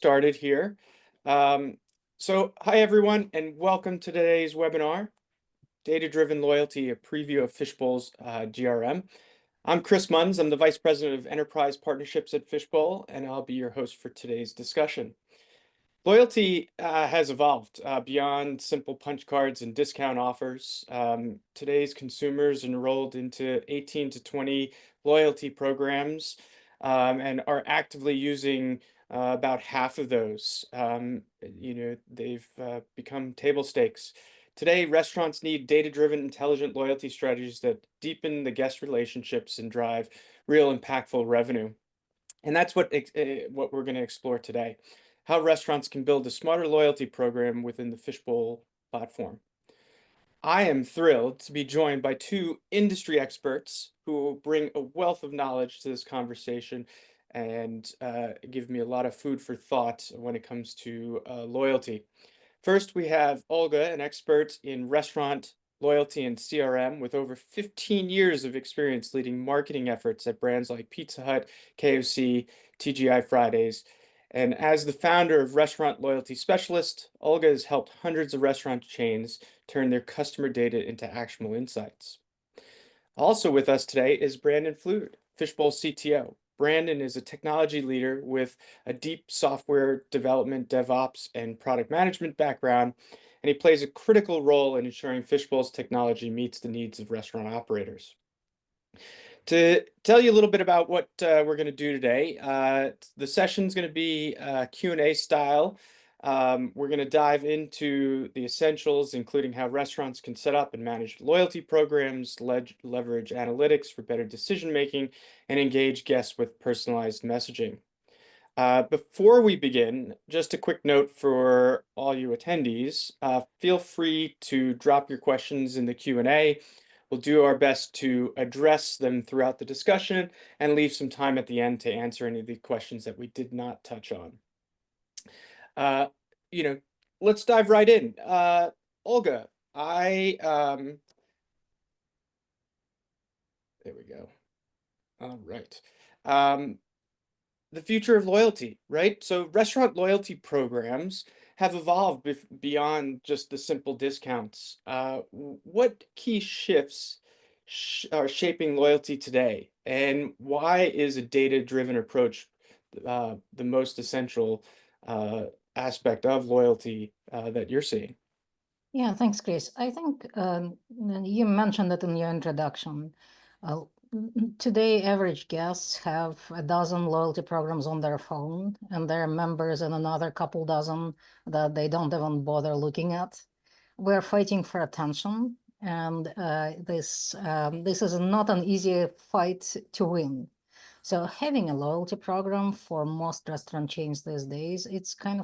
Started here. Um, hi everyone, and welcome to today's webinar, Data-Driven Loyalty, a preview of Fishbowl's GRM. I'm Chris Munz. I'm the Vice President of Enterprise Partnerships at Fishbowl, and I'll be your host for today's discussion. Loyalty has evolved beyond simple punch cards and discount offers. Today's consumers enrolled into 18 to 20 loyalty programs and are actively using about half of those. They've become table stakes. Today, restaurants need data-driven, intelligent loyalty strategies that deepen the guest relationships and drive real impactful revenue. And that's what we're going to explore today, how restaurants can build a smarter loyalty program within the Fishbowl platform. I am thrilled to be joined by two industry experts who will bring a wealth of knowledge to this conversation and give me a lot of food for thought when it comes to loyalty. First, we have Olga, an expert in restaurant loyalty and CRM with over 15 years of experience leading marketing efforts at brands like Pizza Hut, KFC, TGI Fridays. And as the founder of Restaurant Loyalty Specialist, Olga has helped hundreds of restaurant chains turn their customer data into actionable insights. Also with us today is Brandon Flude, Fishbowl CTO. Brandon is a technology leader with a deep software development, DevOps, and product management background, and he plays a critical role in ensuring Fishbowl's technology meets the needs of restaurant operators. To tell you a little bit about what we're going to do today, the session's going to be Q&A style. We're going to dive into the essentials, including how restaurants can set up and manage loyalty programs, leverage analytics for better decision-making, and engage guests with personalized messaging. Before we begin, just a quick note for all you attendees, feel free to drop your questions in the Q&A. We'll do our best to address them throughout the discussion and leave some time at the end to answer any of the questions that we did not touch on. Let's dive right in. Olga, there we go. All right. The future of loyalty, right? So restaurant loyalty programs have evolved beyond just the simple discounts. What key shifts are shaping loyalty today? And why is a data-driven approach the most essential aspect of loyalty that you're seeing? Yeah, thanks, Chris. I think you mentioned it in your introduction. Uh, Today, average guests have a dozen loyalty programs on their phone, and they're members in another couple dozen that they don't even bother looking at. We're fighting for attention, and this is not an easy fight to win. So having a loyalty program for most restaurant chains these days, it is kind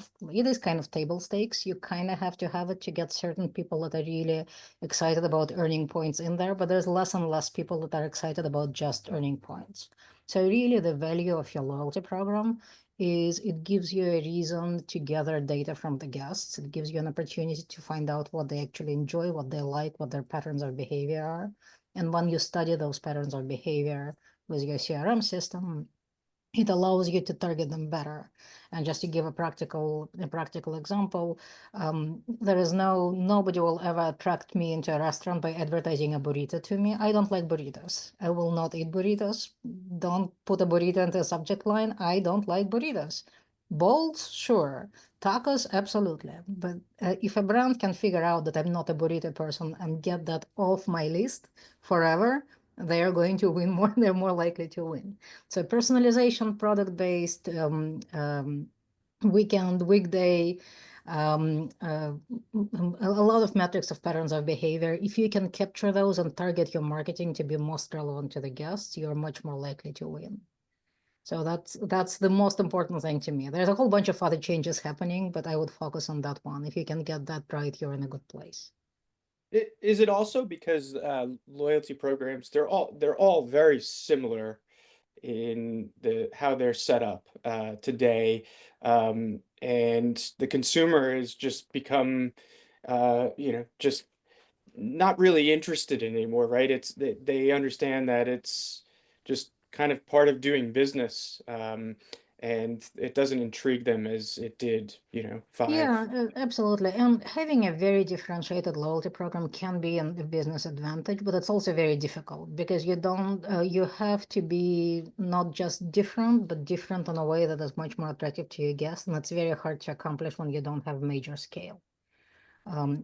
of table stakes. You kind of have to have it to get certain people that are really excited about earning points in there, but there's less and less people that are excited about just earning points. So really the value of your loyalty program is it gives you a reason to gather data from the guests. It gives you an opportunity to find out what they actually enjoy, what they like, what their patterns of behavior are. And when you study those patterns of behavior, with your CRM system, it allows you to target them better. And just to give a practical example, nobody will ever attract me into a restaurant by advertising a burrito to me. I don't like burritos. I will not eat burritos. Don't put a burrito into the subject line. I don't like burritos. Bowls, sure. Tacos, absolutely. But if a brand can figure out that I'm not a burrito person and get that off my list forever, they are going to win more. They're more likely to win. So personalization, product-based, weekend, weekday, a lot of metrics of patterns of behavior. If you can capture those and target your marketing to be most relevant to the guests, you're much more likely to win. So that's the most important thing to me. There's a whole bunch of other changes happening, but I would focus on that one. If you can get that right, you're in a good place. Is it also because loyalty programs, they're all very similar in how they're set up today, and the consumer has just become just not really interested anymore, right? They understand that it's just kind of part of doing business, and it doesn't intrigue them as it did, you know, Yeah, 5. absolutely. And having a very differentiated loyalty program can be a business advantage, but it's also very difficult because you have to be not just different, but different in a way that is much more attractive to your guests. And it's very hard to accomplish when you don't have major scale.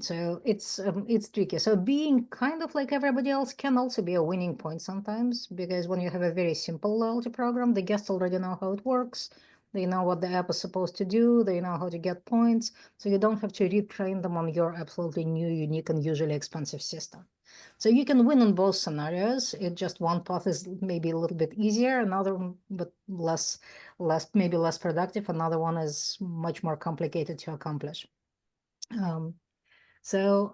So it's tricky. So being kind of like everybody else can also be a winning point sometimes, because when you have a very simple loyalty program, the guests already know how it works. They know what the app is supposed to do. They know how to get points. So you don't have to retrain them on your absolutely new, unique, and usually expensive system. So you can win in both scenarios. It just one path is maybe a little bit easier, another but maybe less productive. Another one is much more complicated to accomplish. Um, so,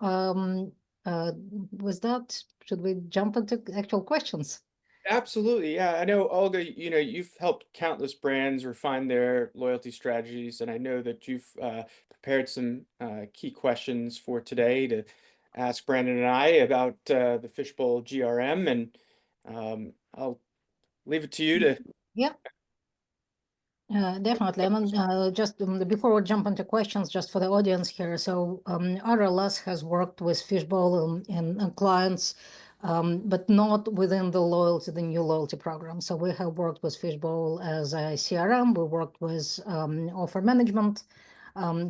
with that, should we jump into actual questions? Absolutely. Yeah. I know, Olga, you know, you've helped countless brands refine their loyalty strategies, and I know that you've prepared some key questions for today to ask Brandon and I about the Fishbowl GRM, and I'll leave it to you to. Yeah, definitely. And then just before we jump into questions, just for the audience here. So RLS has worked with Fishbowl and clients, but not within the new loyalty program. So we have worked with Fishbowl as a CRM. We worked with offer management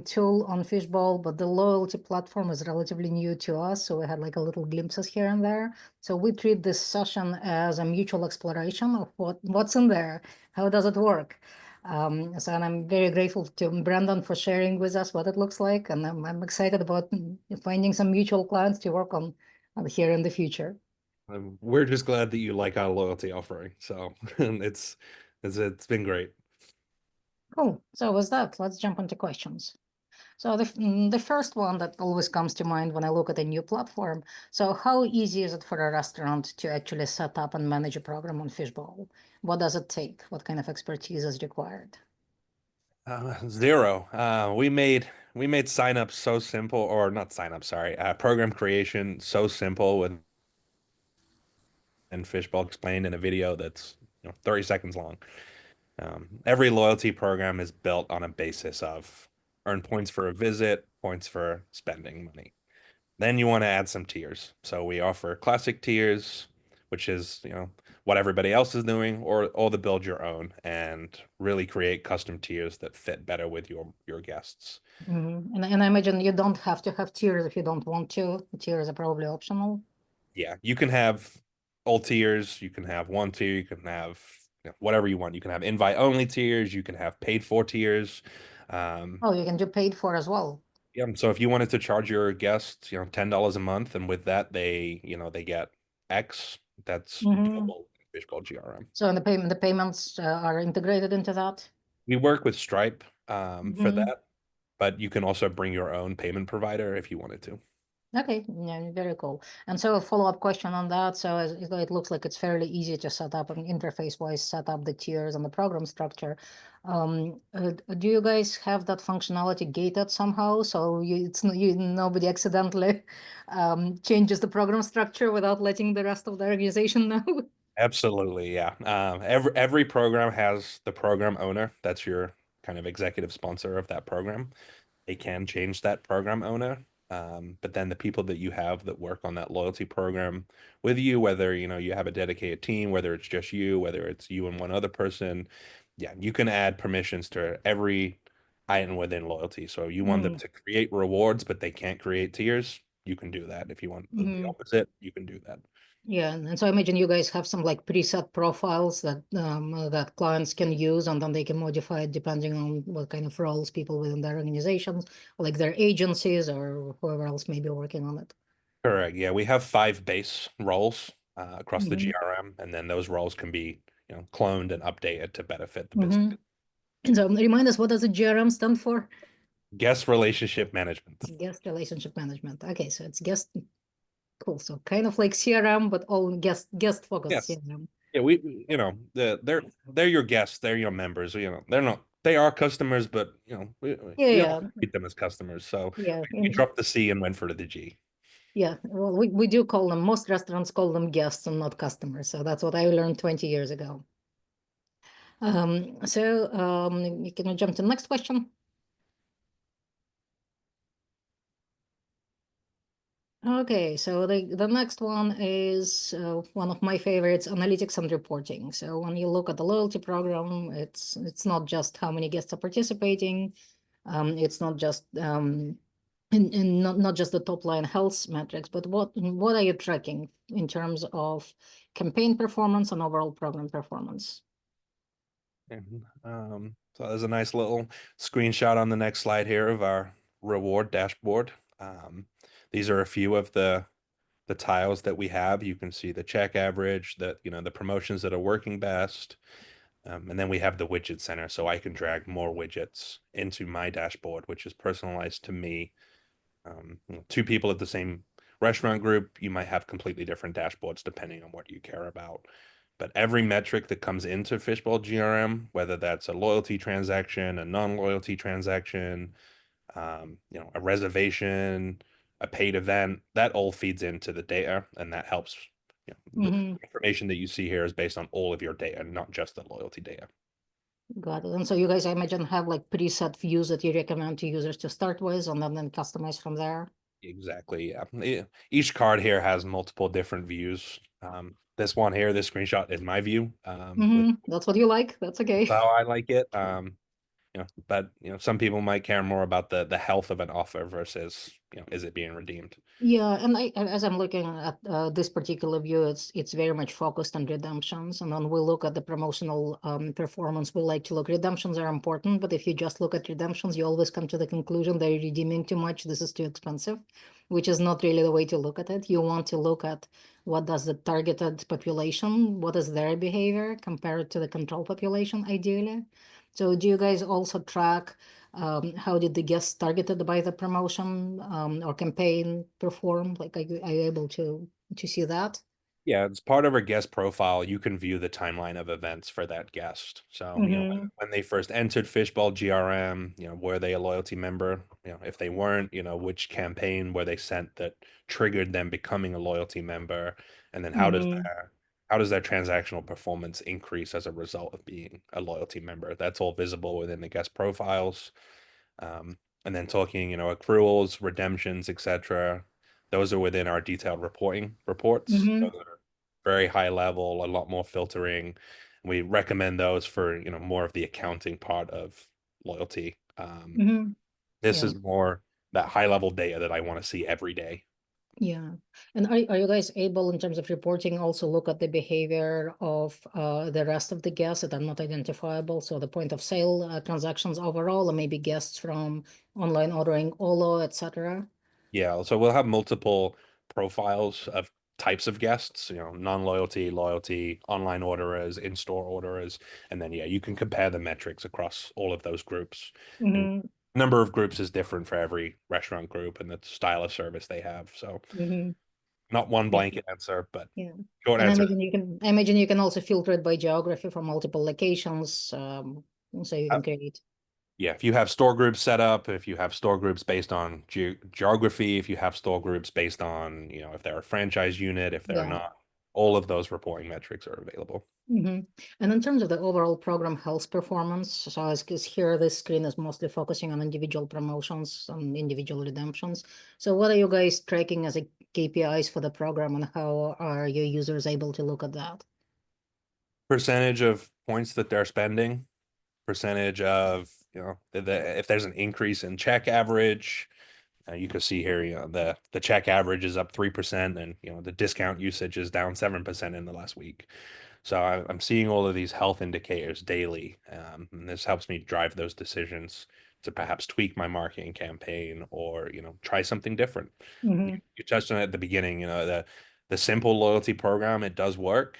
tool on Fishbowl, but the loyalty platform is relatively new to us. So we had like a little glimpses here and there. So we treat this session as a mutual exploration of what's in there. How does it work? So and I'm very grateful to Brandon for sharing with us what it looks like, and I'm excited about finding some mutual clients to work on here in the future. We're just glad that you like our loyalty offering. So it's been great. Cool. So with that, let's jump into questions. So the first one that always comes to mind when I look at a new platform. So how easy is it for a restaurant to actually set up and manage a program on Fishbowl? What does it take? What kind of expertise is required? Zero. We made sign up so simple, or not sign up, sorry, program creation so simple with and Fishbowl explained in a video that's 30 seconds long. Every loyalty program is built on a basis of earn points for a visit, points for spending money. Then you want to add some tiers. So we offer classic tiers, which is, what everybody else is doing, or the build your own and really create custom tiers that fit better with your guests. And I imagine you don't have to have tiers if you don't want to. Tiers are probably optional. Yeah, you can have all tiers, you can have one tier, you can have whatever you want. You can have invite only tiers, you can have paid for tiers. Oh, you can do paid for as well. Yeah, so if you wanted to charge your guests, $10 a month, and with that they get X, that's Mhm. doable in Fishbowl GRM. So the payments are integrated into that. We work with Stripe for Mhm. that, but you can also bring your own payment provider if you wanted to. Okay, yeah, very cool. And so a follow-up question on that. So it looks like it's fairly easy to set up and interface-wise set up the tiers and the program structure. Do you guys have that functionality gated somehow? So nobody accidentally changes the program structure without letting the rest of the organization know? Absolutely, yeah. Every program has the program owner. That's your kind of executive sponsor of that program. They can change that program owner. But then the people that you have that work on that loyalty program with you, whether you have a dedicated team, whether it's just you, whether it's you and one other person, yeah, you can add permissions to every item within loyalty. So you want them to create rewards, but they can't create tiers, you can do that. If you want the opposite, you can do that. Yeah, and so I imagine you guys have some like preset profiles that clients can use, and then they can modify it depending on what kind of roles people within their organizations, or like their agencies or whoever else may be working on it. Correct. Yeah, we have 5 base roles across the Mhm. GRM, and then those roles can be, cloned and updated to better fit the business. And so remind us, what does the GRM stand for? Guest relationship management. Guest relationship management. Okay, so it's guest. Cool. So kind of like CRM, but all guest focused Yes. CRM. Yeah, they're your guests, they're your members. They are customers, but we Yeah, don't treat them as customers. So yeah, we yeah. dropped the C and went for the G. Yeah, well, we do call them, most restaurants call them guests and not customers. So that's what I learned 20 years ago. Can we jump to the next question? Okay, so the next one is one of my favorites, analytics and reporting. So when you look at the loyalty program, it's not just how many guests are participating, it's not just and not just the top line health metrics, but what are you tracking in terms of campaign performance and overall program performance? And, so there's a nice little screenshot on the next slide here of our reward dashboard. These are a few of the tiles that we have. You can see the check average, that the promotions that are working best. And then we have the widget center, so I can drag more widgets into my dashboard, which is personalized to me. Two people at the same restaurant group, you might have completely different dashboards depending on what you care about. But every metric that comes into Fishbowl GRM, whether that's a loyalty transaction, a non-loyalty transaction, a reservation, a paid event, that all feeds into the data, and that helps. The information that you see here is based on all of your data, not just the loyalty data. Got it. And so you guys, I imagine, have like preset views that you recommend to users to start with, and then customize from there. Exactly. Yeah. Each card here has multiple different views. This one here, this screenshot is my view. That's what you like. That's okay. That's how I like it. But some people might care more about the health of an offer versus is it being redeemed. Yeah, and as I'm looking at this particular view, it's very much focused on redemptions. And then we look at the promotional performance. We like to look, redemptions are important, but if you just look at redemptions, you always come to the conclusion they're redeeming too much. This is too expensive, which is not really the way to look at it. You want to look at what does the targeted population, what is their behavior compared to the control population, ideally. So do you guys also track how did the guests targeted by the promotion or campaign perform? Like, are you able to see that? Yeah, it's part of our guest profile. You can view the timeline of events for that guest. So, when they first entered Fishbowl GRM, were they a loyalty member? If they weren't, which campaign were they sent that triggered them becoming a loyalty member? And then how does that transactional performance increase as a result of being a loyalty member? That's all visible within the guest profiles. And then talking, accruals, redemptions, etc. Those are within our detailed reports. Those are very high level, a lot more filtering. We recommend those for, more of the accounting part of loyalty. This is more that high level data that I want to see every day. Yeah. And are you guys able, in terms of reporting, also look at the behavior of the rest of the guests that are not identifiable? So the point of sale transactions overall, or maybe guests from online ordering, Olo, etc. Yeah, so we'll have multiple profiles of types of guests, non-loyalty, loyalty, online orderers, in-store orderers, and then you can compare the metrics across all of those groups. And number of groups is different for every restaurant group and the style of service they have. So not one blanket answer, but short answer. I imagine you can also filter it by geography from multiple locations, so you can create. Yeah, if you have store groups set up, if you have store groups based on geography, if you have store groups based on, if they're a franchise unit, if they're not, all of those reporting metrics are available. And in terms of the overall program health performance, so as here, this screen is mostly focusing on individual promotions and individual redemptions. So what are you guys tracking as a KPIs for the program, and how are your users able to look at that? Percentage of points that they're spending, percentage of, if there's an increase in check average, you can see here, the check average is up 3%, and the discount usage is down 7% in the last week. So I'm seeing all of these health indicators daily, and this helps me drive those decisions to perhaps tweak my marketing campaign or try something different. You touched on it at the beginning, the simple loyalty program, it does work,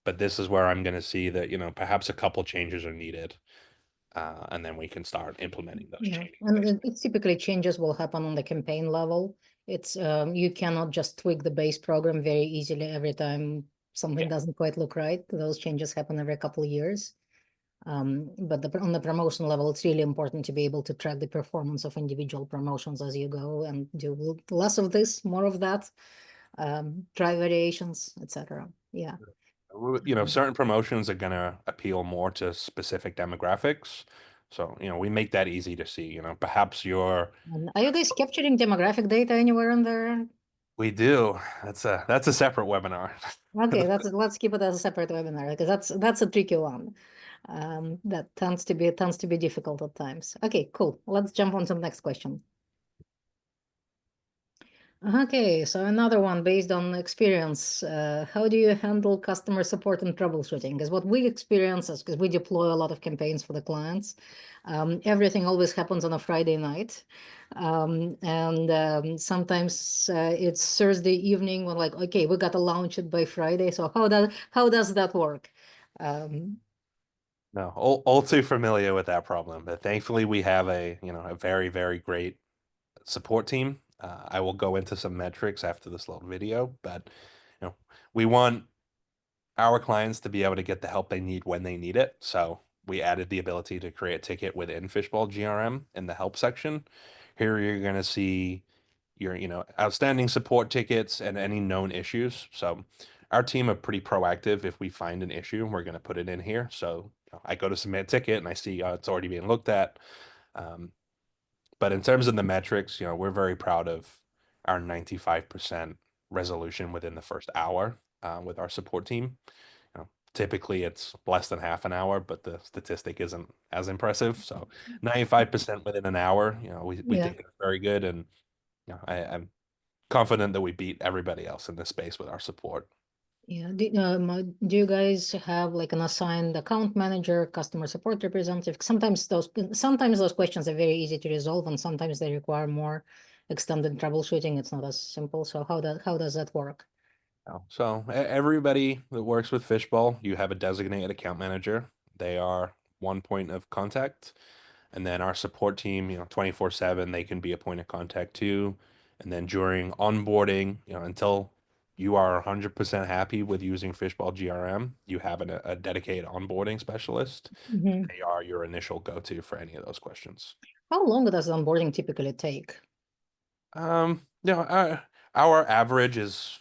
but this is where I'm going to see that perhaps a couple changes are needed. And then we can start implementing those changes. And it's typically changes will happen on the campaign level. It's you cannot just tweak the base program very easily every time something doesn't quite look right. Those changes happen every couple of years. But on the promotion level, it's really important to be able to track the performance of individual promotions as you go, and do less of this, more of that, try variations, etc. Yeah. You know, certain promotions are gonna appeal more to specific demographics. So, you know, we make that easy to see. You know, perhaps And are you guys capturing demographic data anywhere in there? we do. That's a separate webinar. Okay, let's keep it as a separate webinar because that's a tricky one. That tends to be difficult at times. Okay, cool. Let's jump on to the next question. Okay, so another one based on experience. How do you handle customer support and troubleshooting? Because what we experience is because we deploy a lot of campaigns for the clients. Everything always happens on a Friday night. And sometimes it's Thursday evening when like, okay, we got to launch it by Friday. So how does that work? No, all too familiar with that problem. But thankfully, we have a very, very great support team. I will go into some metrics after this little video, but we want our clients to be able to get the help they need when they need it. So we added the ability to create a ticket within Fishbowl GRM in the help section. Here you're going to see your, outstanding support tickets and any known issues. So our team are pretty proactive. If we find an issue, we're going to put it in here. So I go to submit a ticket and I see it's already being looked at. But in terms of the metrics, we're very proud of our 95% resolution within the first hour with our support team. Typically it's less than half an hour, but the statistic isn't as impressive. So 95% within an hour, we think it's very good. And I'm confident that we beat everybody else in this space with our support. Yeah. Do you guys have like an assigned account manager, customer support representative? Sometimes those questions are very easy to resolve, and sometimes they require more extended troubleshooting. It's not as simple. So how does that work? So everybody that works with Fishbowl, you have a designated account manager. They are one point of contact. And then our support team, 24/7, they can be a point of contact too. And then during onboarding, until you are 100% happy with using Fishbowl GRM, you have a dedicated onboarding specialist. Mhm. They are your initial go-to for any of those questions. How long does onboarding typically take? Our average is,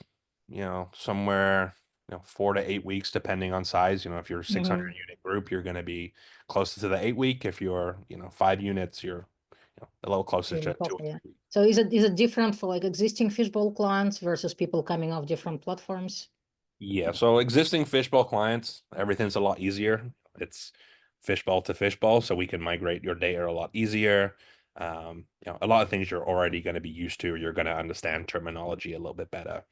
somewhere, 4 to 8 weeks, depending on size. If you're a 600 unit group, you're going to be closer to the 8 week. If you're, 5 units, you're, a little closer to 2 or 3 weeks. So is it different for like existing Fishbowl clients versus people coming off different platforms? Yeah. So existing Fishbowl clients, everything's a lot easier. It's Fishbowl to Fishbowl, so we can migrate your data a lot easier. A lot of things you're already going to be used to. You're going to understand terminology a little bit better.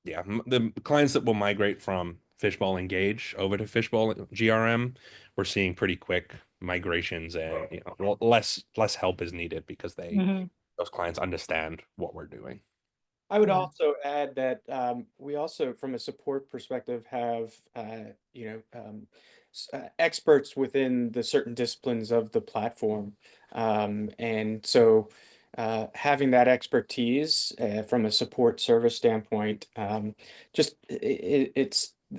The clients that will migrate from Fishbowl Engage over to Fishbowl GRM, we're seeing pretty quick migrations, and less help is needed because those clients understand what we're doing. I would also add that we also, from a support perspective, have experts within the certain disciplines of the platform, and so having that expertise from a support service standpoint,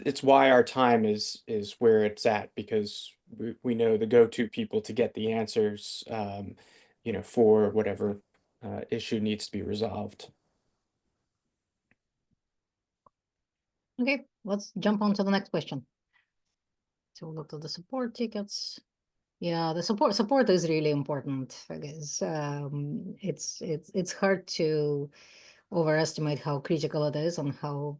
it's why our time is where it's at, because we know the go-to people to get the answers, for whatever issue needs to be resolved. Okay, let's jump on to the next question. So we'll look at the support tickets. Yeah, the support is really important because it's hard to overestimate how critical it is and how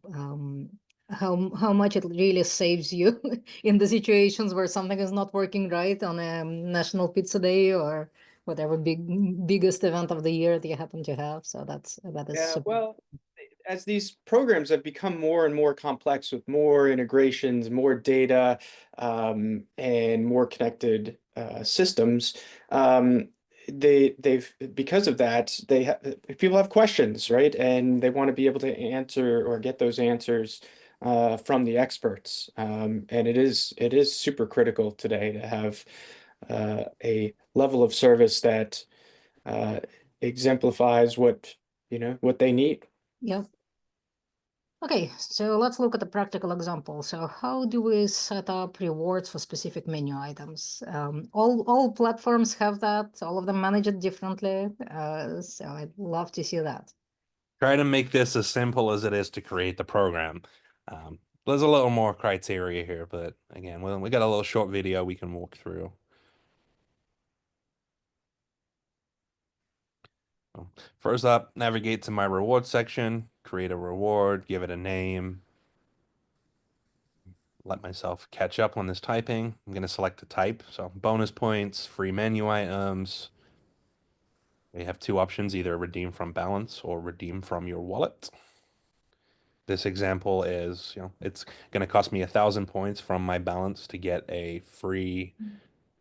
much it really saves you in the situations where something is not working right on a National Pizza Day or whatever biggest event of the year that you happen to have. So that is super. Well, as these programs have become more and more complex with more integrations, more data, and more connected systems, because of that, people have questions, right? And they want to be able to answer or get those answers from the experts. And it is super critical today to have a level of service that exemplifies what they need. Yep. Okay, so let's look at a practical example. So how do we set up rewards for specific menu items? All platforms have that. All of them manage it differently. So I'd love to see that. Try to make this as simple as it is to create the program. there's a little more criteria here, but again, we got a little short video we can walk through. First up, navigate to my reward section, create a reward, give it a name, let myself catch up on this typing. I'm going to select a type. So bonus points, free menu items. We have two options, either redeem from balance or redeem from your wallet. This example is, it's going to cost me 1,000 points from my balance to get a free,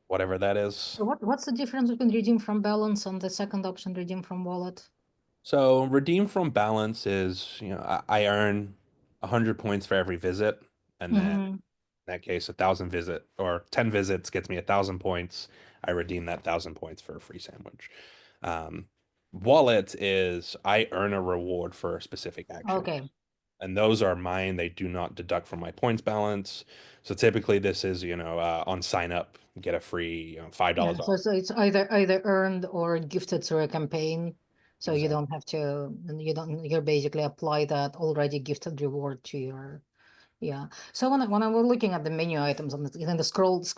whatever that is. So what's the difference between redeem from balance and the second option, redeem from wallet? So redeem from balance is, I earn 100 points for every visit, and then in that case, 1,000 visit or 10 visits gets me 1,000 points. I redeem that 1,000 points for a free sandwich. Wallet is I earn a reward for a specific action. Okay. And those are mine. They do not deduct from my points balance. So typically this is, on sign up, get a free, $5 off. So it's either earned or gifted through a campaign. So you Exactly. don't have to, you basically apply that already gifted reward to your, yeah. So when I was looking at the menu items and then scrolled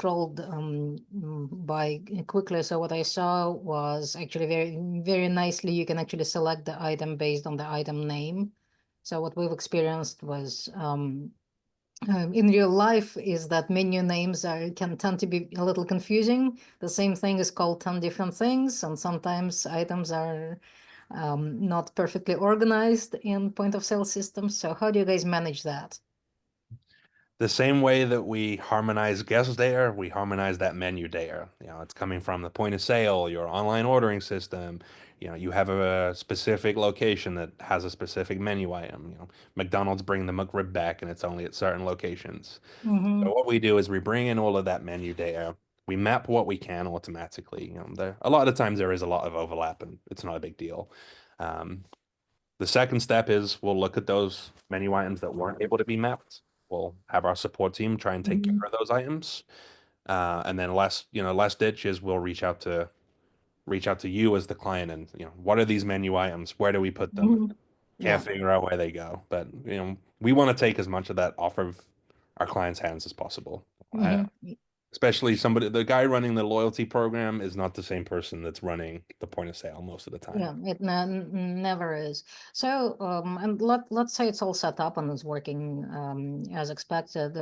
by quickly, so what I saw was actually very nicely, you can actually select the item based on the item name. So what we've experienced was in real life is that menu names can tend to be a little confusing. The same thing is called 10 different things, and sometimes items are not perfectly organized in point of sale systems. So how do you guys manage that? The same way that we harmonize guest data, we harmonize that menu data. It's coming from the point of sale, your online ordering system. You have a specific location that has a specific menu item. McDonald's bring the McRib back, and it's only at certain locations. So what we do is we bring in all of that menu data. We map what we can automatically. A lot of times there is a lot of overlap, and it's not a big deal. The second step is we'll look at those menu items that weren't able to be mapped. We'll have our support team try and take care of those items. And then last ditch is we'll reach out to you as the client and, what are these menu items? Where do we put them? Can't figure out where they go. But, we want to take as much of that off of our clients' hands as possible. Especially the guy running the loyalty program is not the same person that's running the point of sale most of the time. Yeah, it never is. So, and let's say it's all set up and it's working as expected.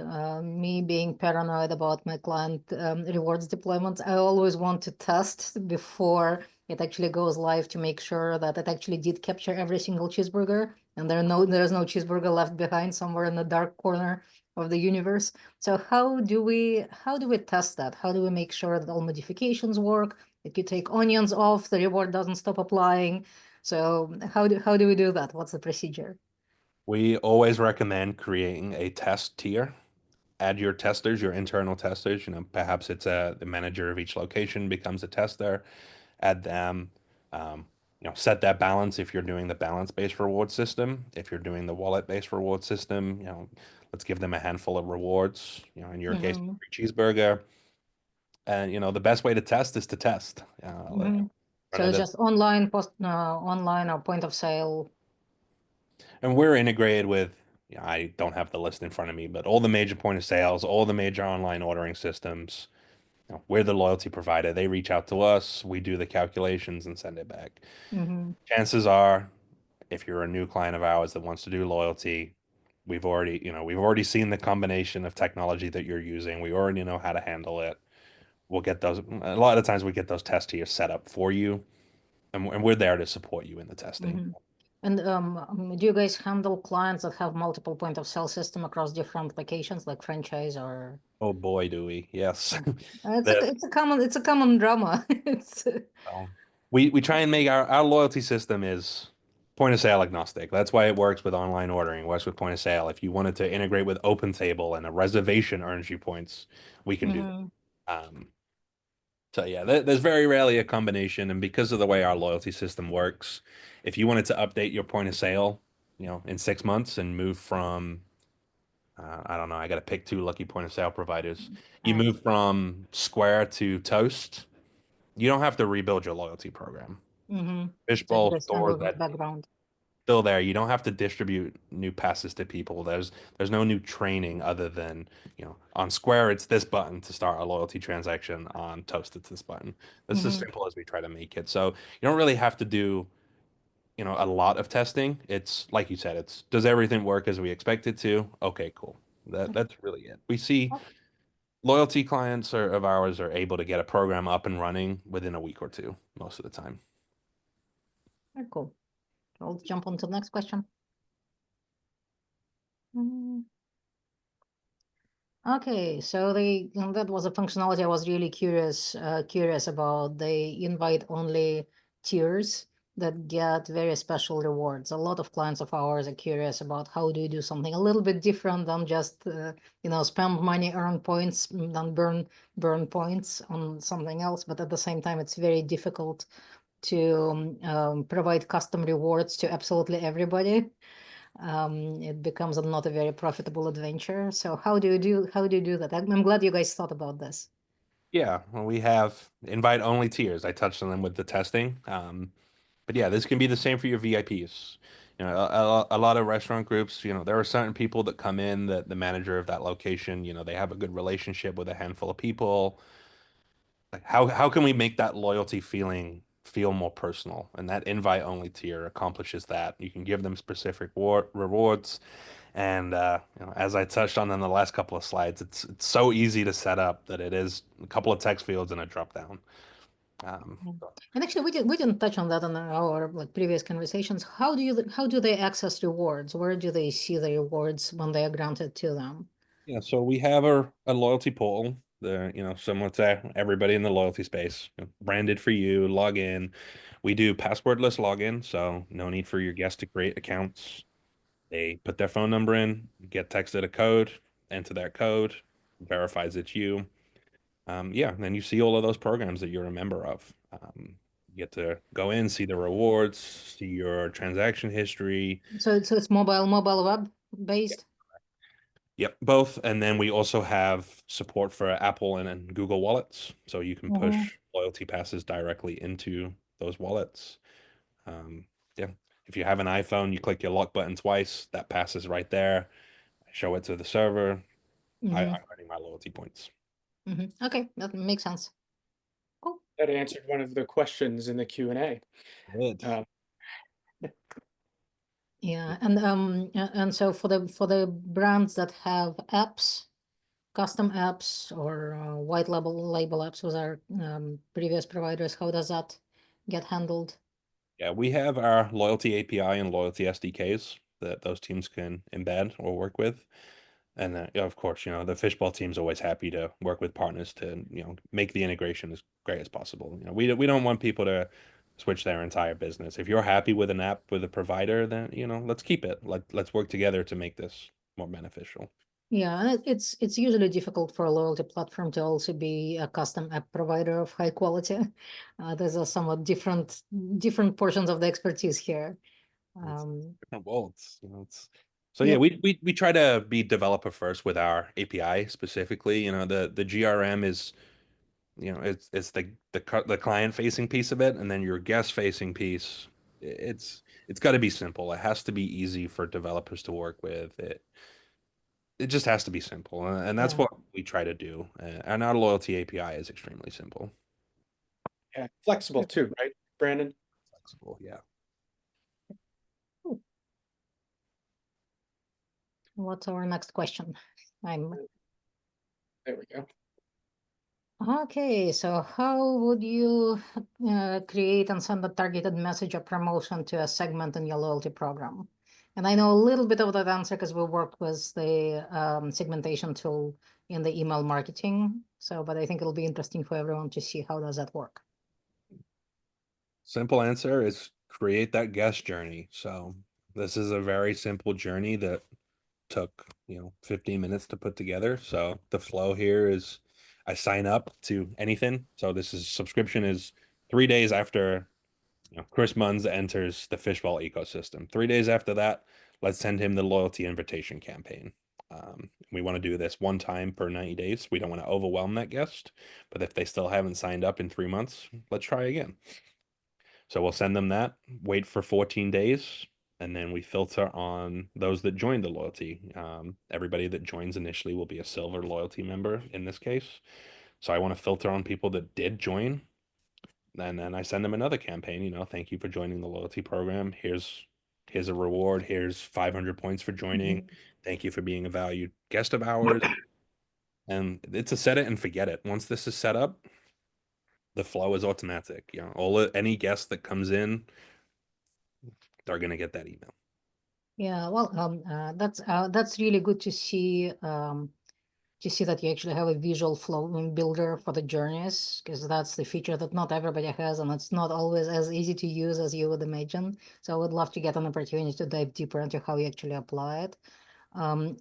Me being paranoid about my client rewards deployment, I always want to test before it actually goes live to make sure that it actually did capture every single cheeseburger and there's no cheeseburger left behind somewhere in the dark corner of the universe. So how do we test that? How do we make sure that all modifications work? If you take onions off, the reward doesn't stop applying. So how do we do that? What's the procedure? We always recommend creating a test tier. Add your testers, your internal testers. Perhaps it's the manager of each location becomes a tester. Add them. Set that balance if you're doing the balance-based reward system. If you're doing the wallet-based reward system, let's give them a handful of rewards. In your case, free cheeseburger. And the best way to test is to test. So just online or point of sale. And we're integrated with, I don't have the list in front of me, but all the major point of sales, all the major online ordering systems. We're the loyalty provider. They reach out to us, we do the calculations and send it back. Chances are, if you're a new client of ours that wants to do loyalty, we've already seen the combination of technology that you're using. We already know how to handle it. We'll get those. A lot of times we get those test tiers set up for you, and we're there to support you in the testing. And do you guys handle clients that have multiple point of sale system across different locations, like franchise or? Oh boy, do we? Yes. It's a common drama. We try and make our loyalty system is point of sale agnostic. That's why it works with online ordering, works with point of sale. If you wanted to integrate with OpenTable and a reservation earns you points, we can do that. So yeah, there's very rarely a combination, and because of the way our loyalty system works, if you wanted to update your point of sale, in 6 months and move from, I don't know, I got to pick two lucky point of sale providers. You move from Square to Toast, you don't have to rebuild your loyalty program. Fishbowl stores that background. still there. You don't have to distribute new passes to people. There's no new training other than, on Square it's this button to start a loyalty transaction. On Toast it's this button. That's as simple as we try to make it. So you don't really have to do, a lot of testing. It's like you said, it's does everything work as we expect it to? Okay, cool. That's really it. We see loyalty clients of ours are able to get a program up and running within a week or two most of the time. Very cool. I'll jump on to the next question. Okay, so that was a functionality I was really curious about. They invite only tiers that get very special rewards. A lot of clients of ours are curious about how do you do something a little bit different than just spend money, earn points, then burn points on something else. But at the same time, it's very difficult to provide custom rewards to absolutely everybody. It becomes not a very profitable adventure. So how do you do that? I'm glad you guys thought about this. Yeah, well, we have invite only tiers. I touched on them with the testing. But yeah, this can be the same for your VIPs. A lot of restaurant groups, there are certain people that come in that the manager of that location, they have a good relationship with a handful of people. Like how can we make that loyalty feeling feel more personal? And that invite only tier accomplishes that. You can give them specific rewards. And as I touched on in the last couple of slides, it's so easy to set up that it is a couple of text fields and a drop down. And actually, we didn't touch on that in our previous conversations. How do they access rewards? Where do they see the rewards when they are granted to them? Yeah, so we have a loyalty portal, similar to everybody in the loyalty space, branded for you, log in. We do passwordless login, so no need for your guests to create accounts. They put their phone number in, get texted a code, enter that code, verifies it's you. Yeah, and then you see all of those programs that you're a member of. You get to go in, see the rewards, see your transaction history. So it's mobile web based. Yep, both. And then we also have support for Apple and Google wallets. So you can push loyalty passes directly into those wallets. Yeah. If you have an iPhone, you click your lock button twice, that passes right there. I show it to the server. I'm earning my loyalty points. Okay, that makes sense. Cool. That answered one of the questions in the Q&A. Good. Yeah, and so for the brands that have apps, custom apps or white label apps with our previous providers, how does that get handled? Yeah, we have our loyalty API and loyalty SDKs that those teams can embed or work with. And of course, the Fishbowl team's always happy to work with partners to, make the integration as great as possible. We don't want people to switch their entire business. If you're happy with an app with a provider, then, let's keep it. Let's work together to make this more beneficial. Yeah, and it's usually difficult for a loyalty platform to also be a custom app provider of high quality. There's a somewhat different portions of the expertise here. Different worlds, So yeah, we try to be developer first with our API specifically. The GRM is, it's the client facing piece of it, and then your guest facing piece. It's got to be simple. It has to be easy for developers to work with. It just has to be simple, and that's what we try to do. And our loyalty API is extremely simple. Yeah, flexible too, right, Brandon? Flexible, yeah. What's our next question? There we go. Okay, so how would you create and send a targeted message or promotion to a segment in your loyalty program? And I know a little bit of that answer because we work with the segmentation tool in the email marketing. But I think it'll be interesting for everyone to see how does that work. Simple answer is create that guest journey. So this is a very simple journey that took 15 minutes to put together. So the flow here is I sign up to anything. So subscription is 3 days after Chris Munz enters the Fishbowl ecosystem. 3 days after that, let's send him the loyalty invitation campaign. We want to do this one time per 90 days. We don't want to overwhelm that guest, but if they still haven't signed up in 3 months, let's try again. So we'll send them that, wait for 14 days, and then we filter on those that joined the loyalty. Everybody that joins initially will be a silver loyalty member in this case. So I want to filter on people that did join. And then I send them another campaign, thank you for joining the loyalty program. Here's a reward. Here's 500 points for joining. Thank you for being a valued guest of ours. And it's a set it and forget it. Once this is set up, the flow is automatic. Any guest that comes in, they're gonna get that email. Yeah, well, that's really good to see that you actually have a visual flow builder for the journeys, because that's the feature that not everybody has, and it's not always as easy to use as you would imagine. So I would love to get an opportunity to dive deeper into how you actually apply it. I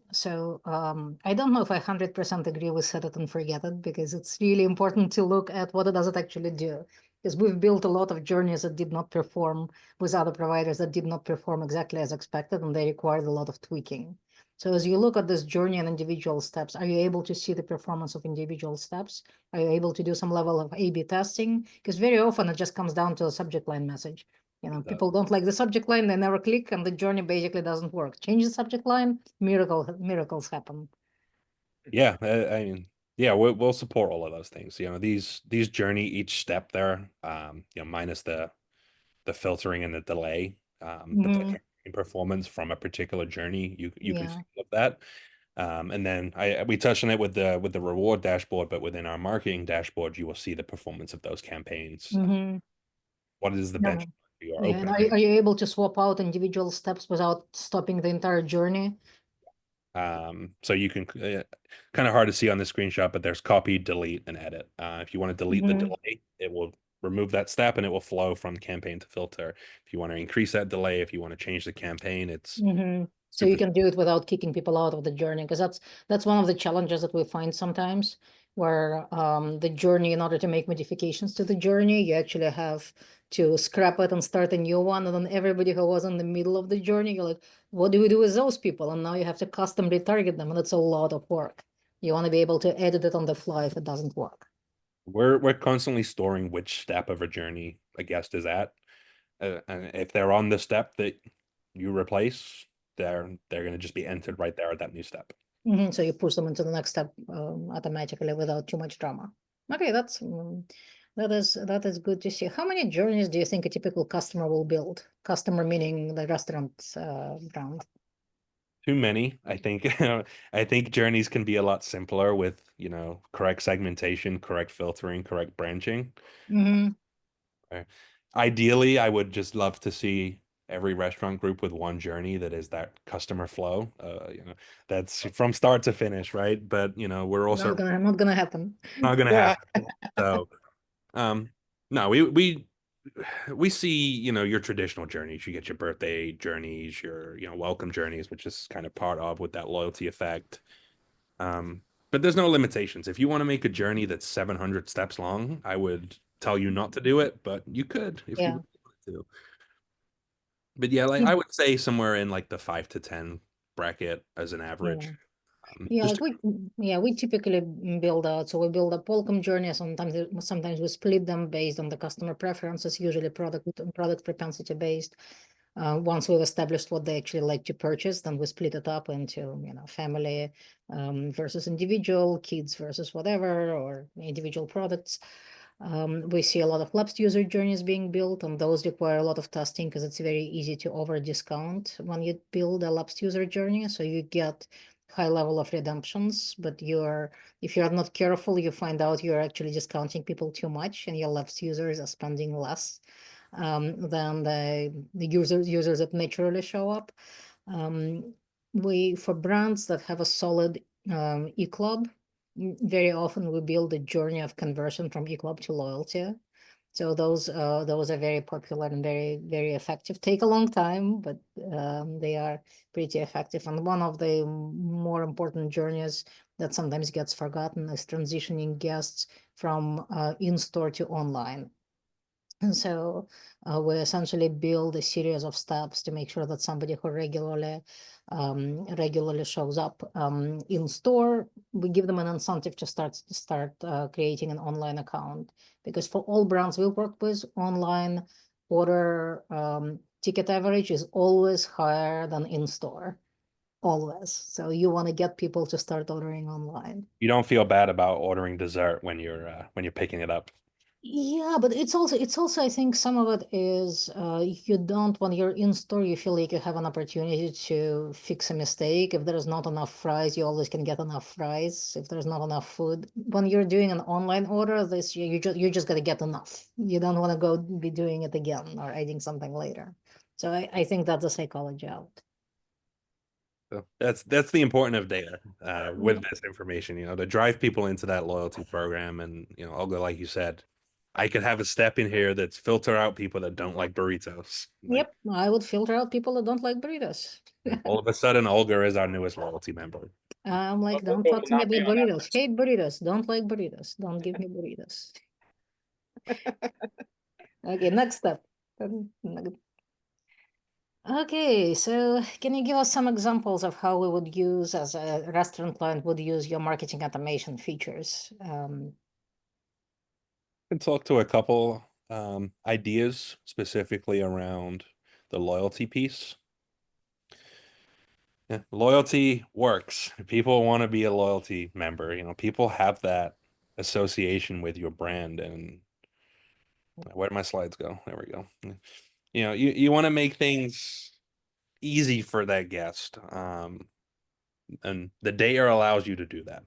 don't know if I 100% agree with set it and forget it, because it's really important to look at what does it actually do. Because we've built a lot of journeys that did not perform with other providers that did not perform exactly as expected, and they required a lot of tweaking. So as you look at this journey and individual steps, are you able to see the performance of individual steps? Are you able to do some level of A/B testing? Because very often it just comes down to a subject line message. People don't like the subject line, they never click, and the journey basically doesn't work. Change the subject line, miracles happen. Yeah, I mean, yeah, we'll support all of those things. These journey, each step there, minus the filtering and the delay, the performance from a particular journey, you can see all of that. And then we touched on it with the reward dashboard, but within our marketing dashboard, you will see the performance of those campaigns. What is the benchmark for your and open? are you able to swap out individual steps without stopping the entire journey? So you can kind of hard to see on the screenshot, but there's copy, delete, and edit. If you want to delete the delay, it will remove that step and it will flow from campaign to filter. If you want to increase that delay, if you want to change the campaign, it's so you can do it without kicking people out of the journey, because that's one of the challenges that we find sometimes, where the journey, in order to make modifications to the journey, you actually have to scrap it and start a new one, and then everybody who was in the middle of the journey, you're like, what do we do with those people? And now you have to custom retarget them, and it's a lot of work. You want to be able to edit it on the fly if it doesn't work. We're constantly storing which step of a journey a guest is at. And if they're on the step that you replace, they're going to just be entered right there at that new step. So you push them into the next step automatically without too much drama. Okay, that is good to see. How many journeys do you think a typical customer will build? Customer meaning the restaurant brand. Too many. I think journeys can be a lot simpler with, correct segmentation, correct filtering, correct branching. Ideally, I would just love to see every restaurant group with one journey that is that customer flow. That's from start to finish, right? But we're also not gonna happen. Not gonna happen. So, no, we see, your traditional journeys. You get your birthday journeys, your, welcome journeys, which is kind of part of with that loyalty effect. But there's no limitations. If you want to make a journey that's 700 steps long, I would tell you not to do it, but you could if you wanted to. But yeah, like I would say somewhere in like the 5 to 10 bracket as an average. We typically build out. So we build a welcome journey. Sometimes we split them based on the customer preferences, usually product propensity based. Once we've established what they actually like to purchase, then we split it up into family versus individual, kids versus whatever, or individual products. We see a lot of lapsed user journeys being built, and those require a lot of testing because it's very easy to over discount when you build a lapsed user journey. So you get high level of redemptions, but if you're not careful, you find out you're actually discounting people too much, and your lapsed users are spending less than the users that naturally show up. For brands that have a solid e-club, very often we build a journey of conversion from e-club to loyalty. So those are very popular and very, very effective. Take a long time, but they are pretty effective. And one of the more important journeys that sometimes gets forgotten is transitioning guests from in-store to online. And so we essentially build a series of steps to make sure that somebody who regularly shows up in store, we give them an incentive to start creating an online account, because for all brands we work with, online order ticket average is always higher than in-store, always. So you want to get people to start ordering online. You don't feel bad about ordering dessert when you're picking it up. Yeah, but it's also I think some of it is you don't, when you're in store, you feel like you have an opportunity to fix a mistake. If there's not enough fries, you always can get enough fries. If there's not enough food, when you're doing an online order, you just gotta get enough. You don't want to go be doing it again or adding something later. So I think that's a psychology out. So that's the importance of data with this information, to drive people into that loyalty program. And Olga, like you said, I could have a step in here that's filter out people that don't like burritos. Yep, I would filter out people that don't like burritos. All of a sudden, Olga is our newest loyalty member. I'm like, Well, don't we'll talk to me not be about on that burritos. list. Hate burritos. Don't like burritos. Don't give me burritos. Okay, next step. Okay, so can you give us some examples of how we would use, as a restaurant client would use your marketing automation features? Can talk to a couple ideas specifically around the loyalty piece. Yeah, loyalty works. People want to be a loyalty member. People have that association with your brand. And where did my slides go? There we go. You want to make things easy for that guest. And the data allows you to do that.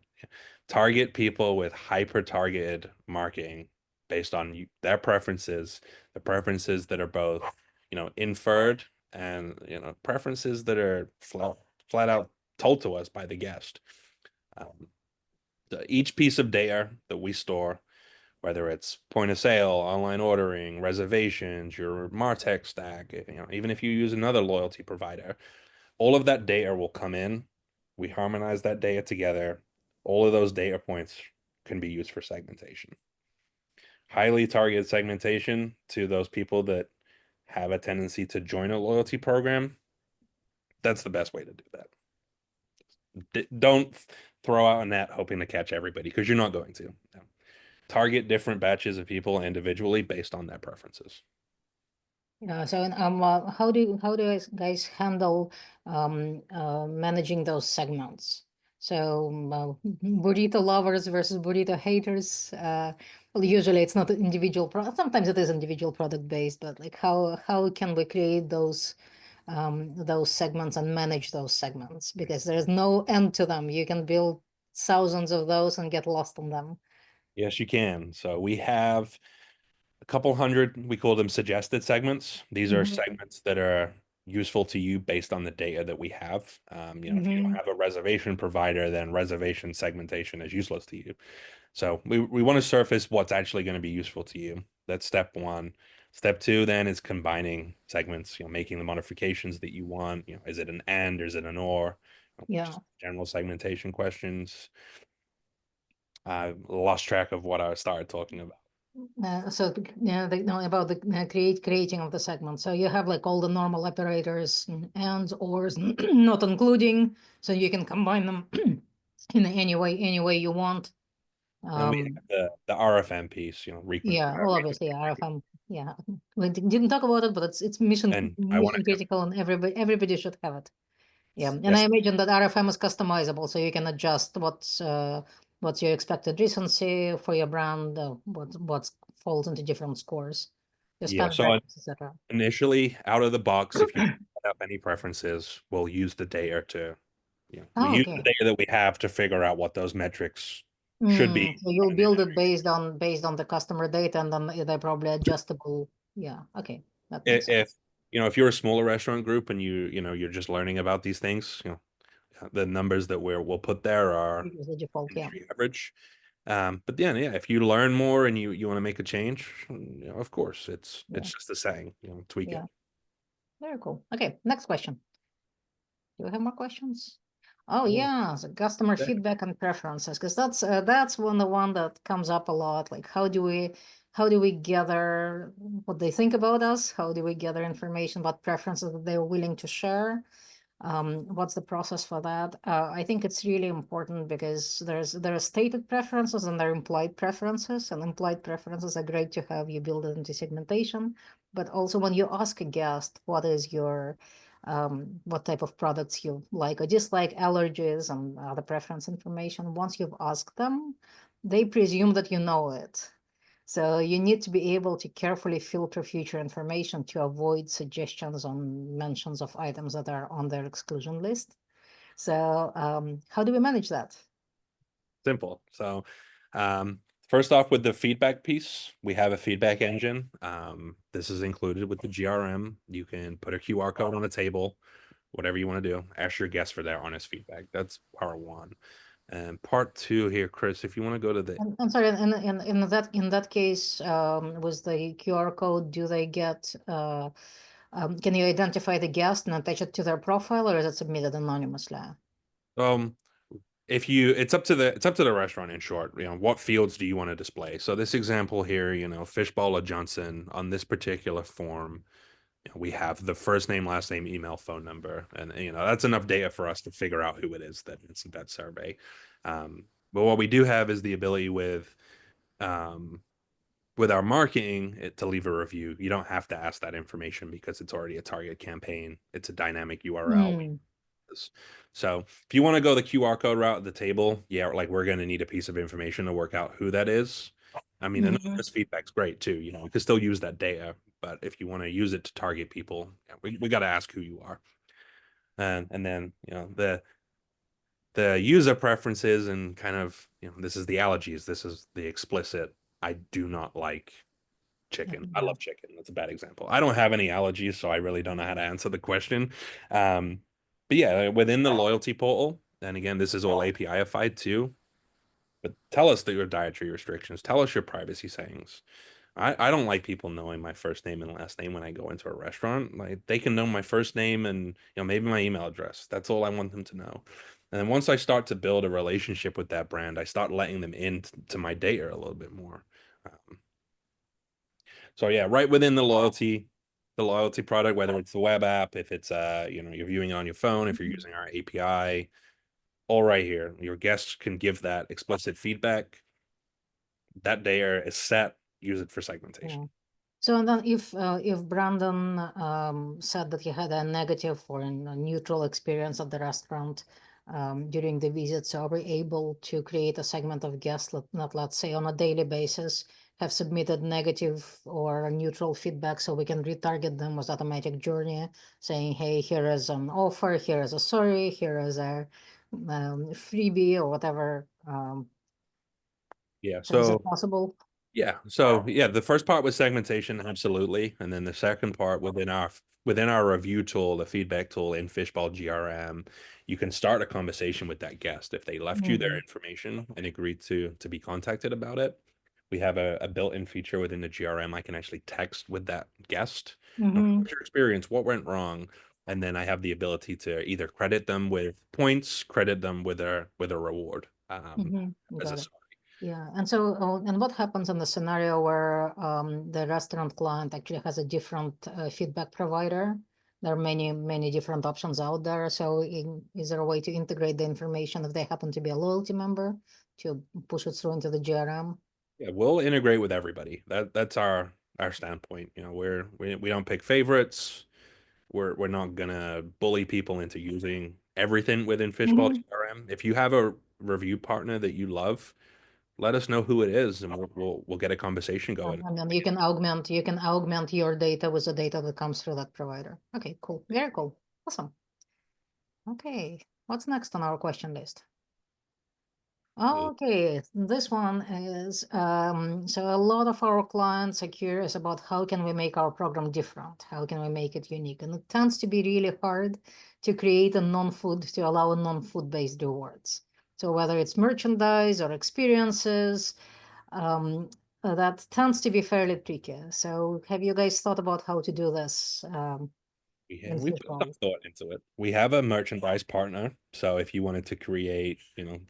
Target people with hyper-targeted marketing based on their preferences, the preferences that are both, inferred and, preferences that are flat out told to us by the guest. Each piece of data that we store, whether it's point of sale, online ordering, reservations, your MarTech stack, even if you use another loyalty provider, all of that data will come in. We harmonize that data together. All of those data points can be used for segmentation. Highly targeted segmentation to those people that have a tendency to join a loyalty program. That's the best way to do that. Don't throw out a net hoping to catch everybody, because you're not going to. No. Target different batches of people individually based on their preferences. Yeah, so how do you guys handle managing those segments? So burrito lovers versus burrito haters. Well, usually it's not an individual product. Sometimes it is individual product based, but like how can we create those segments and manage those segments? Because there's no end to them. You can build thousands of those and get lost on them. Yes, you can. So we have a couple hundred, we call them suggested segments. These are Mhm. segments that are useful to you based on the data that we have. If you don't have a reservation provider, then reservation segmentation is useless to you. So we want to surface what's actually going to be useful to you. That's step one. Step two then is combining segments, making the modifications that you want. Is it an and, or is it an or? Yeah. Just general segmentation questions. I lost track of what I started talking about. So about the creating of the segment. So you have like all the normal operators, ands, ors, not including, so you can combine them in any way you want. And we have the RFM piece, Yeah, well, obviously, RFM. Yeah, we didn't talk about it, but it's mission And I want to critical, and everybody should have it. Yeah, and Yes. I imagine that RFM is customizable, so you can adjust what's your expected recency for your brand, what falls into different scores, your spend So patterns, etc. initially, out of the box, if you have any preferences, we'll use the data to, we Oh, use okay. the data that we have to figure out what those metrics should be. So you'll build it based on the customer data, and then they're probably adjustable. Yeah, okay, that makes sense. If you're a smaller restaurant group and you're just learning about these things, the numbers that we'll put there are Use the default, yeah. industry average. But yeah, if you learn more and you want to make a change, of course, it's just a saying, tweak it. Very cool. Okay, next question. Do we have more questions? Oh Yeah. yeah, the customer Yeah. feedback and preferences, because that's the one that comes up a lot. Like how do we gather what they think about us? How do we gather information about preferences that they're willing to share? What's the process for that? I think it's really important because there are stated preferences and there are implied preferences, and implied preferences are great to have. You build it into segmentation, but also when you ask a guest what is your what type of products you like or dislike, allergies and other preference information, once you've asked them, they presume that you know it. So you need to be able to carefully filter future information to avoid suggestions on mentions of items that are on their exclusion list. So how do we manage that? Simple. So, first off, with the feedback piece, we have a feedback engine. This is included with the GRM. You can put a QR code on a table, whatever you want to do. Ask your guests for their honest feedback. That's part one. And part two here, Chris, if you want to go to the I'm sorry, in that case, with the QR code, do they get can you identify the guest and attach it to their profile, or is it submitted anonymously? if you it's up to the restaurant, in short. What fields do you want to display? So this example here, Fishbowl or Johnson, on this particular form, we have the first name, last name, email, phone number, and that's enough data for us to figure out who it is that answered that survey. But what we do have is the ability with our marketing to leave a review. You don't have to ask that information because it's already a target campaign. It's a dynamic URL. So if you want to go the QR code route at the table, yeah, like we're going to need a piece of information to work out who that is. I mean, anonymous feedback's great too. We can still use that data, but if you want to use it to target people, we got to ask who you are. And then, the user preferences and kind of, this is the allergies. This is the explicit. I do not like chicken. I love chicken. That's a bad example. I don't have any allergies, so I really don't know how to answer the question. But yeah, within the loyalty portal, and again, this is all API-ified too, but tell us your dietary restrictions. Tell us your privacy settings. I don't like people knowing my first name and last name when I go into a restaurant. Like, they can know my first name and maybe my email address. That's all I want them to know. And then once I start to build a relationship with that brand, I start letting them into my data a little bit more. So yeah, right within the loyalty product, whether it's the web app, if it's you're viewing it on your phone, if you're using our API, all right here. Your guests can give that explicit feedback. That data is set. Use it for segmentation. Yeah. So and then if Brandon said that he had a negative or a neutral experience at the restaurant during the visit, so are we able to create a segment of guests that, let's say, on a daily basis have submitted negative or neutral feedback, so we can retarget them with automatic journey, saying, hey, here is an offer, here is a sorry, here is a freebie or whatever. Yeah. Is So it possible? yeah. So yeah, the first part was segmentation, absolutely. And then the second part within our review tool, the feedback tool in Fishbowl GRM, you can start a conversation with that guest. If they left you their information and agreed to be contacted about it, we have a built-in feature within the GRM. I can actually text with that guest. What's your experience? What went wrong? And then I have the ability to either credit them with points, credit them with a reward. As a Yeah, and so and what happens in the scenario where the restaurant client actually has a different feedback provider? There are many different options out there. So is there a way to integrate the information if they happen to be a loyalty member to push it through into the GRM? Yeah, we'll integrate with everybody. That's our standpoint. We don't pick favorites. We're not gonna bully people into using everything within Fishbowl GRM. If you have a review partner that you love, let us know who it is, and we'll get a conversation going. And then you can augment your data with the data that comes through that provider. Okay, cool. Very cool. Awesome. Okay, what's next on our question list? Okay, this one is so a lot of our clients are curious about how can we make our program different? How can we make it unique? And it tends to be really hard to create a non-food, to allow non-food based rewards. So whether it's merchandise or experiences, that tends to be fairly tricky. So have you guys thought about how to do this? We put some thought into it. We have a merchandise partner, so if you wanted to create,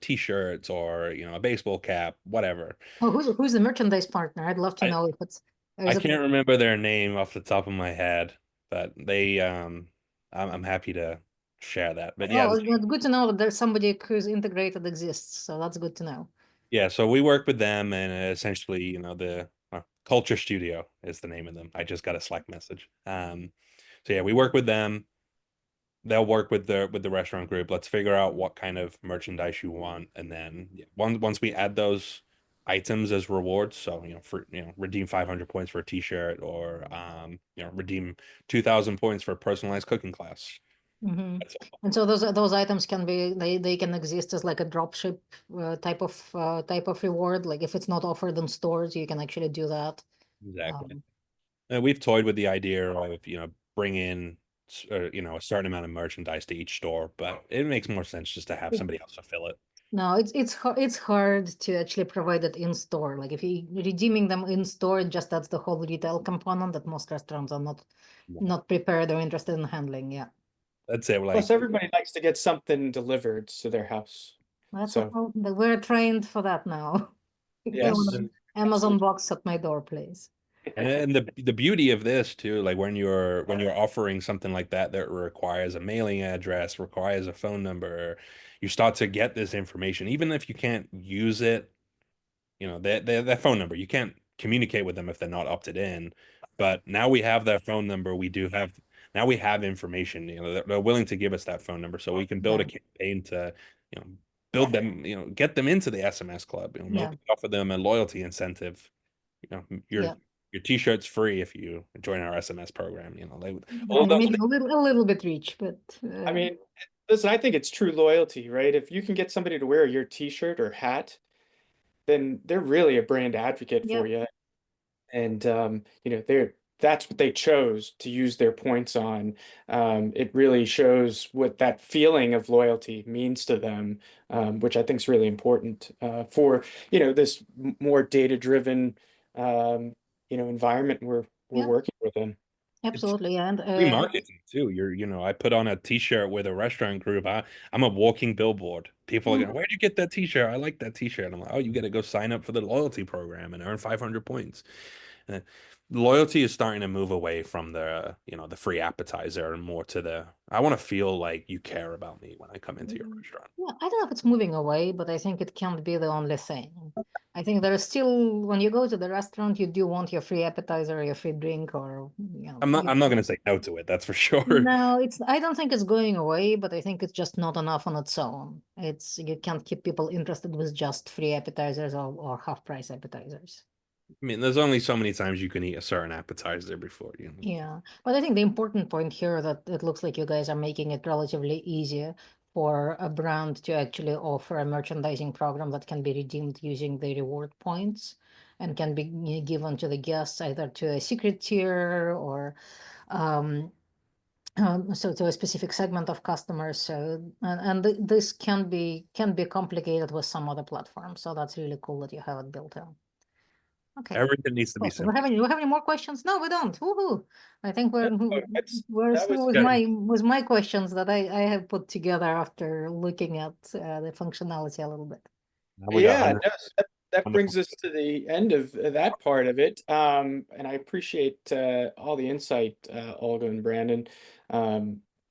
T-shirts or a baseball cap, whatever. Oh, who's the merchandise partner? I'd love to know if it's. I can't remember their name off the top of my head, but they I'm happy to share that. But yeah, Oh, it's good to know that there's somebody who's integrated exists. So that's good to know. yeah. So we work with them, and essentially, you know, the Culture Studio is the name of them. I just got a Slack message. So yeah, we work with them. They'll work with the restaurant group. Let's figure out what kind of merchandise you want, and then once we add those items as rewards, so redeem 500 points for a t-shirt, or redeem 2,000 points for a personalized cooking class. Mm-hmm. That's all. And so those items can be they can exist as like a dropship type of reward. Like if it's not offered in stores, you can actually do that. Exactly. We've toyed with the idea of bring in a certain amount of merchandise to each store, but it makes more sense just to have somebody else fulfill it. No, it's hard to actually provide it in store. Like if you redeeming them in store, it just that's the whole retail component that most restaurants are not prepared or interested in handling. Yeah. That's it. Like, Plus, everybody likes to get something delivered to their house. That's So we're trained for that now. yes, Amazon box at my door, please. and the beauty of this too, like when you're offering something like that requires a mailing address, requires a phone number, you start to get this information, even if you can't use it, their phone number, you can't communicate with them if they're not opted in. But now we have their phone number. Now we have information. They're willing to give us that phone number, so we can build a campaign to, build them, get them into the SMS club. Maybe offer them a loyalty incentive. Your t-shirt's free if you join our SMS program. Maybe a little bit rich, but I mean, listen, I think it's true loyalty, right? If you can get somebody to wear your t-shirt or hat, then they're really a brand advocate for you. And that's what they chose to use their points on. It really shows what that feeling of loyalty means to them, which I think is really important for this more data-driven environment we're working within. Absolutely, and free marketing too. I put on a t-shirt with a restaurant group. I'm a walking billboard. People are going, where'd you get that t-shirt? I like that t-shirt. I'm like, oh, you got to go sign up for the loyalty program and earn 500 points. Loyalty is starting to move away from the free appetizer and more to I want to feel like you care about me when I come into your restaurant. Yeah, I don't know if it's moving away, but I think it can't be the only thing. I think there is still, when you go to the restaurant, you do want your free appetizer, your free drink, or I'm not going to say no to it. That's for sure. No, I don't think it's going away, but I think it's just not enough on its own. You can't keep people interested with just free appetizers or half price appetizers. I mean, there's only so many times you can eat a certain appetizer before you. Yeah, but I think the important point here that it looks like you guys are making it relatively easy for a brand to actually offer a merchandising program that can be redeemed using the reward points and can be given to the guests either to a secret tier or so to a specific segment of customers. So this can be complicated with some other platforms. So that's really cool that you have it built in. Okay. Everything needs to be So simple. do we have any more questions? No, we don't. Woohoo! I think we're that through with my questions that I have put together after looking at the functionality a little bit. Yeah, that brings us to the end of that part of it. And I appreciate all the insight, Olga and Brandon.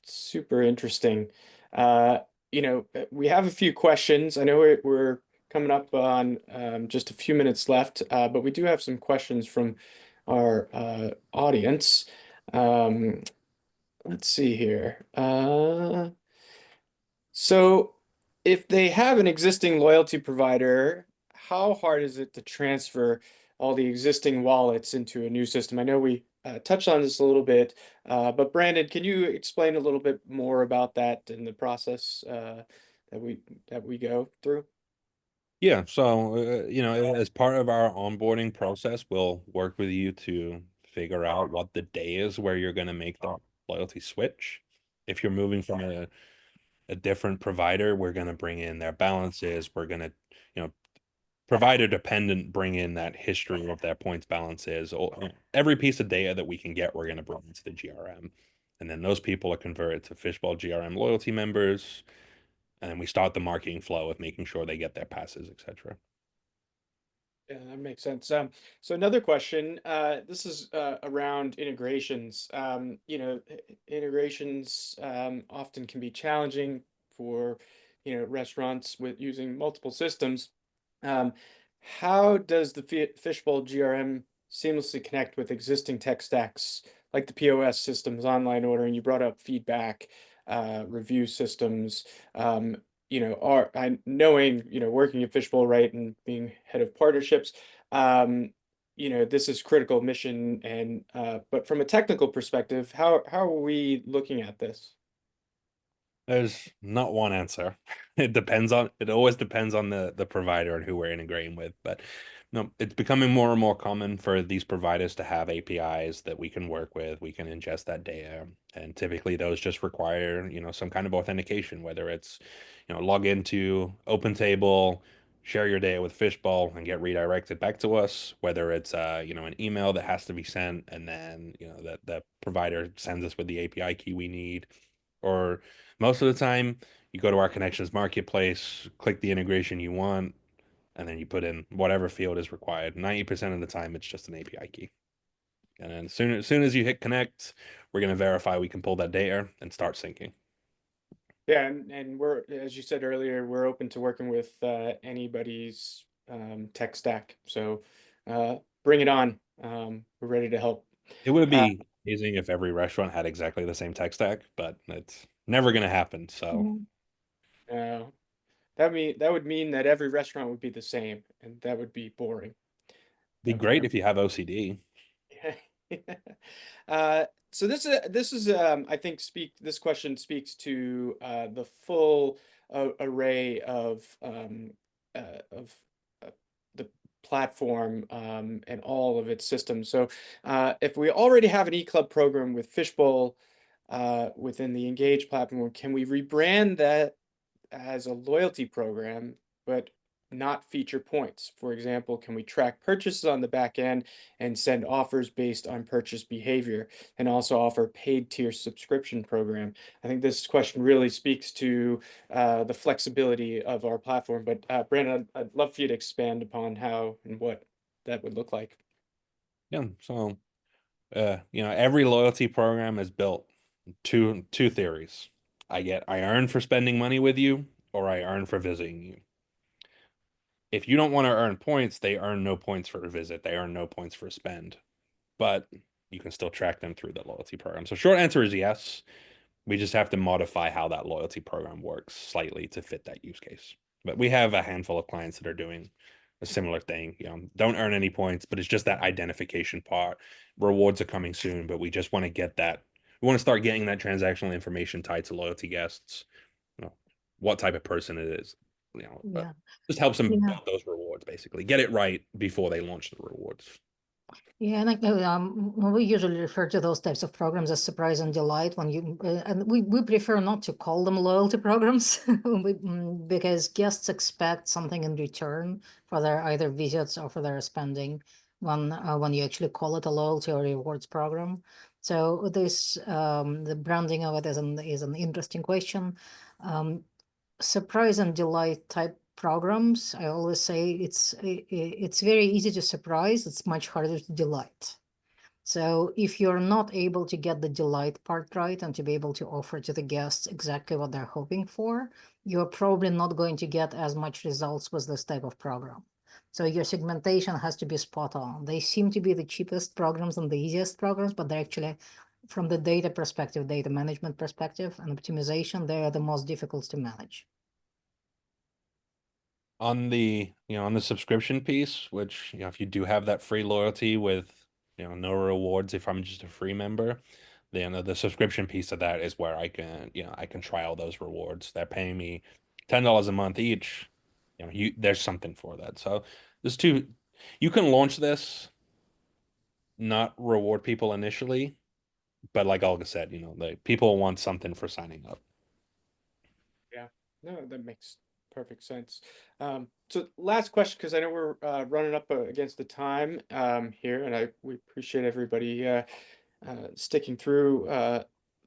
Super interesting. We have a few questions. I know we're coming up on just a few minutes left, but we do have some questions from our audience. Let's see here. So if they have an existing loyalty provider, how hard is it to transfer all the existing wallets into a new system? I know we touched on this a little bit, but Brandon, can you explain a little bit more about that and the process that we go through? Yeah, so as part of our onboarding process, we'll work with you to figure out what the day is where you're going to make the loyalty switch. If you're moving from a different provider, we're going to bring in their balances. We're going to, provider dependent, bring in that history of their points balances. Every piece of data that we can get, we're going to bring into the GRM. And then those people are converted to Fishbowl GRM loyalty members. And then we start the marketing flow of making sure they get their passes, etc. Yeah, that makes sense. So another question, this is around integrations. Integrations often can be challenging for, restaurants with using multiple systems. Um, how does the Fishbowl GRM seamlessly connect with existing tech stacks like the POS systems, online ordering? You brought up feedback, review systems. Are I knowing, working at Fishbowl, right, and being head of partnerships, this is critical mission and but from a technical perspective, how are we looking at this? There's not one answer. It always depends on the provider and who we're integrating with. But no, it's becoming more and more common for these providers to have APIs that we can work with. We can ingest that data. And typically those just require, some kind of authentication, whether it's, log into OpenTable, share your data with Fishbowl and get redirected back to us, whether it's an email that has to be sent and then, that the provider sends us with the API key we need, or most of the time, you go to our connections marketplace, click the integration you want, and then you put in whatever field is required. 90% of the time, it's just an API key. And then as soon as you hit connect, we're going to verify we can pull that data and start syncing. Yeah, and we're, as you said earlier, we're open to working with anybody's tech stack. So bring it on. We're ready to help. It would Uh, be amazing if every restaurant had exactly the same tech stack, but it's never going to happen. So uh, that would mean that every restaurant would be the same, and that would be boring. be That would great never. if you have OCD. So this is I think this question speaks to the full array of the platform and all of its systems. So if we already have an eClub program with Fishbowl within the Engage platform, can we rebrand that as a loyalty program, but not feature points? For example, can we track purchases on the back end and send offers based on purchase behavior, and also offer paid tier subscription program? I think this question really speaks to the flexibility of our platform. But Brandon, I'd love for you to expand upon how and what that would look like. Yeah. So, every loyalty program is built two theories. I earn for spending money with you, or I earn for visiting you. If you don't want to earn points, they earn no points for a visit. They earn no points for a spend, but you can still track them through the loyalty program. So short answer is yes. We just have to modify how that loyalty program works slightly to fit that use case. But we have a handful of clients that are doing a similar thing. Don't earn any points, but it's just that identification part. Rewards are coming soon, but we just want to get that. We want to start getting that transactional information tied to loyalty guests. What type of person it is. Yeah. Just helps them Yeah. build those rewards, basically. Get it right before they launch the rewards. Yeah, and we usually refer to those types of programs as surprise and delight when and we prefer not to call them loyalty programs because guests expect something in return for their either visits or for their spending when you actually call it a loyalty or rewards program. So the branding of it is an interesting question. Surprise and delight type programs, I always say it's very easy to surprise, it's much harder to delight. So if you're not able to get the delight part right and to be able to offer to the guests exactly what they're hoping for, you're probably not going to get as much results with this type of program. So your segmentation has to be spot on. They seem to be the cheapest programs and the easiest programs, but they're actually, from the data perspective, data management perspective and optimization, they are the most difficult to manage. On the subscription piece, which, if you do have that free loyalty with, no rewards, if I'm just a free member, then the subscription piece of that is where I can trial those rewards. They're paying me $10 a month each. There's something for that. So you can launch this, not reward people initially, but like Olga said, like people want something for signing up. Yeah, no, that makes perfect sense. So last question, because I know we're running up against the time here, and we appreciate everybody sticking through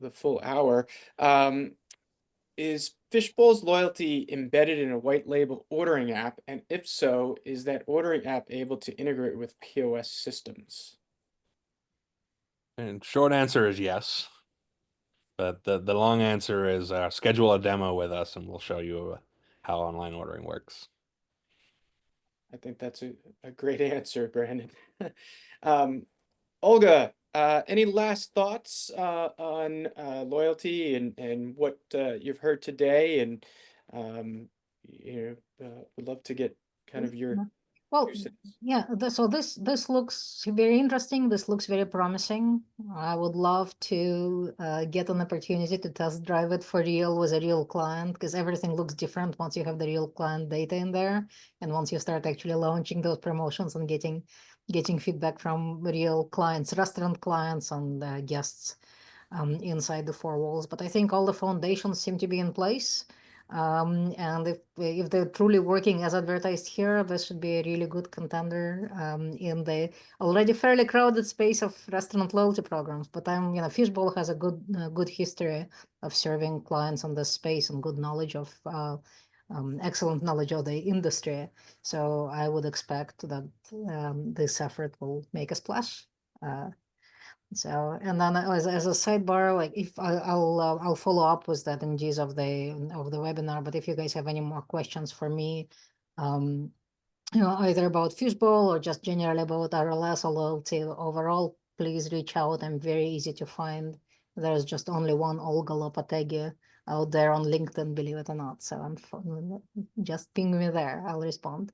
the full hour. Is Fishbowl's Loyalty embedded in a white label ordering app? And if so, is that ordering app able to integrate with POS systems? And short answer is yes. But the long answer is schedule a demo with us and we'll show you how online ordering works. I think that's a great answer, Brandon. Olga, any last thoughts on loyalty and what you've heard today? And would love to get kind of your Well, 2 cents. yeah, so this looks very interesting. This looks very promising. I would love to get an opportunity to test drive it for real with a real client, because everything looks different once you have the real client data in there, and once you start actually launching those promotions and getting feedback from real clients, restaurant clients, and guests inside the 4 walls. But I think all the foundations seem to be in place. And if they're truly working as advertised here, this should be a really good contender in the already fairly crowded space of restaurant loyalty programs. But Fishbowl has a good history of serving clients in this space and good knowledge of excellent knowledge of the industry. So I would expect that this effort will make a splash. So, and then as a sidebar, like if I'll follow up with that in gist of the webinar. But if you guys have any more questions for me, either about Fishbowl or just generally about RLS or loyalty overall, please reach out. I'm very easy to find. There's just only one Olga Lopategui out there on LinkedIn, believe it or not. So just ping me there. I'll respond.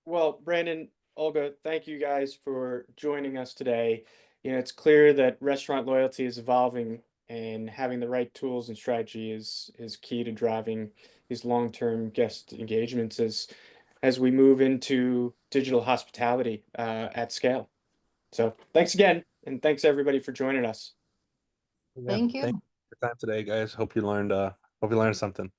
Well, Brandon, Olga, thank you guys for joining us today. It's clear that restaurant loyalty is evolving, and having the right tools and strategy is key to driving these long-term guest engagements as we move into digital hospitality at scale. So thanks again, and thanks everybody for joining us. Thank you. Thank you for your time today, guys. Hope you learned something.